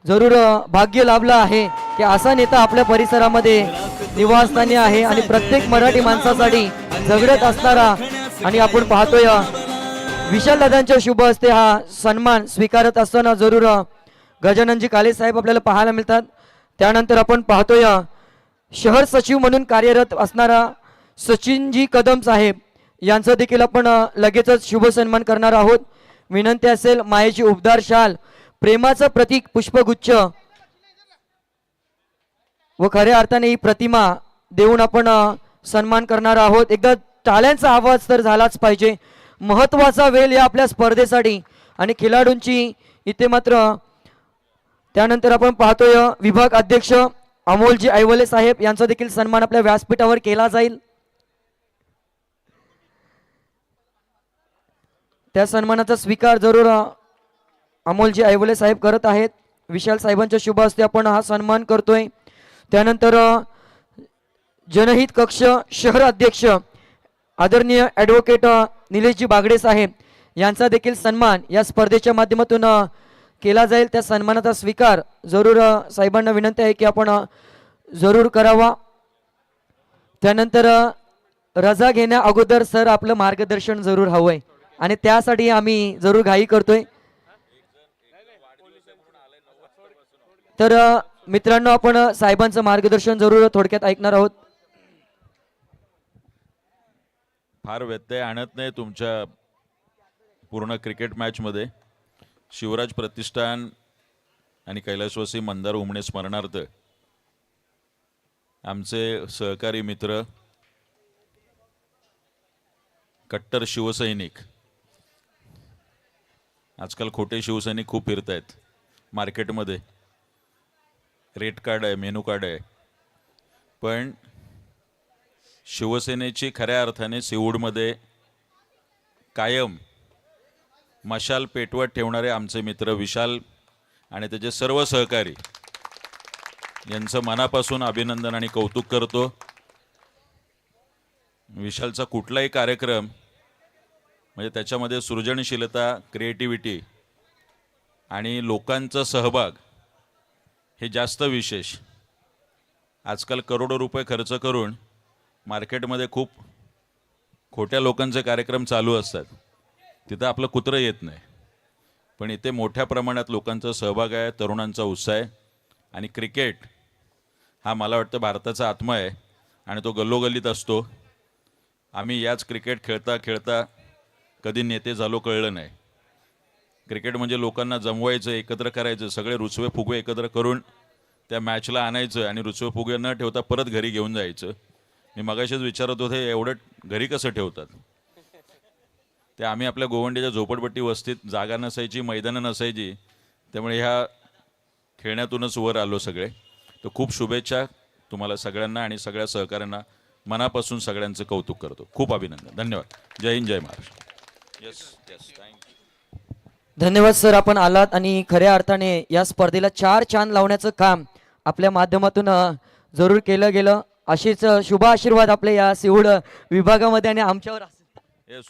जरूर भाग्य लाभलं आहे की असा नेता आपल्या परिसरामध्ये निवासस्थानी आहे आणि प्रत्येक मराठी माणसासाठी झगडत असणारा। आणि आपण पाहतोय विशाल दादांच्या शुभ हस्ते हा सन्मान स्वीकारत असताना जरूर गजाननजी काले साहेब आपल्याला पाहायला मिळतात। त्यानंतर आपण पाहतोय शहर सचिव म्हणून कार्यरत असणारा सचिनजी कदम साहेब यांचा देखील आपण लगेचच शुभ सन्मान करणार आहोत। विनंती असेल मायेची उबदार शाल, प्रेमाचं प्रतीक पुष्पगुच्छ व खऱ्या अर्थाने ही प्रतिमा देऊन आपण सन्मान करणार आहोत। एकदा टाळ्यांचा आवाज तर झालाच पाहिजे। महत्त्वाचा वेळ या आपल्या स्पर्धेसाठी आणि खेळाडूंची इथे मात्र। त्यानंतर आपण पाहतोय विभाग अध्यक्ष अमोलजी ऐवले साहेब यांचा देखील सन्मान आपल्या व्यासपीठावर केला जाईल। त्या सन्मानाचा स्वीकार जरूर अमोलजी ऐवले साहेब करत आहेत। विशाल साहेबांच्या शुभ हस्ते आपण हा सन्मान करतोय। त्यानंतर जनहित कक्ष शहर अध्यक्ष आदरणीय ॲडव्होकेट निलेशजी बागडे साहेब यांचा देखील सन्मान या स्पर्धेच्या माध्यमातून केला जाईल। त्या सन्मानाचा स्वीकार जरूर साहेबांना विनंती आहे की आपण जरूर करावा। त्यानंतर रजा घेण्या अगोदर सर आपलं मार्गदर्शन जरूर हवंय आणि त्यासाठी आम्ही जरूर घाई करतोय। तर मित्रांनो आपण साहेबांचं मार्गदर्शन जरूर थोडक्यात ऐकणार आहोत। फार व्यत्यय आणत नाही तुमच्या पूर्ण क्रिकेट मॅचमध्ये। शिवराज प्रतिष्ठान आणि कैलासवासी मंदार उमणे स्मरणार्थ आमचे सहकारी मित्र कट्टर शिवसैनिक, आजकाल खोटे शिवसैनिक खूप फिरत आहेत मार्केटमध्ये, रेट कार्ड आहे, मेनू कार्ड आहे, पण शिवसेनेची खऱ्या अर्थाने सिवूडमध्ये कायम मशाल पेटवत ठेवणारे आमचे मित्र विशाल आणि त्याचे सर्व सहकारी यांचं मनापासून अभिनंदन आणि कौतुक करतो। विशालचा कुठलाही कार्यक्रम म्हणजे त्याच्यामध्ये सृजनशीलता, क्रिएटिव्हिटी आणि लोकांचा सहभाग हे जास्त विशेष। आजकाल करोडो रुपये खर्च करून मार्केटमध्ये खूप खोट्या लोकांचे कार्यक्रम चालू असतात, तिथं आपलं कुत्रं येत नाही, पण इथे मोठ्या प्रमाणात लोकांचा सहभाग आहे, तरुणांचा उत्साह आहे। आणि क्रिकेट हा मला वाटतं भारताचा आत्मा आहे आणि तो गल्लोगल्लीत असतो। आम्ही याच क्रिकेट खेळता खेळता कधी नेते झालो कळलं नाही। क्रिकेट म्हणजे लोकांना जमवायचं, एकत्र करायचं, सगळे रुसवे फुगवे एकत्र करून त्या मॅचला आणायचं आणि रुसवे फुगवे न ठेवता परत घरी घेऊन जायचं। मी मगाशीच विचारत होते एवढं घरी कसं ठेवतात, ते आम्ही आपल्या गोवंडीच्या झोपडपट्टी वस्तीत जागा नसायची, मैदानं नसायची, त्यामुळे ह्या खेळण्यातूनच वर आलो सगळे। तर खूप शुभेच्छा तुम्हाला सगळ्यांना आणि सगळ्या सहकाऱ्यांना मनापासून सगळ्यांचं कौतुक करतो। खूप अभिनंदन, धन्यवाद। जय हिंद, जय महाराष्ट्र। Yes yes, thank you. धन्यवाद सर, आपण आलात आणि खऱ्या अर्थाने या स्पर्धेला चार चांद लावण्याचं काम आपल्या माध्यमातून जरूर केलं गेलं। अशीच शुभ आशीर्वाद आपल्या या सिवूड विभागामध्ये आणि आमच्यावर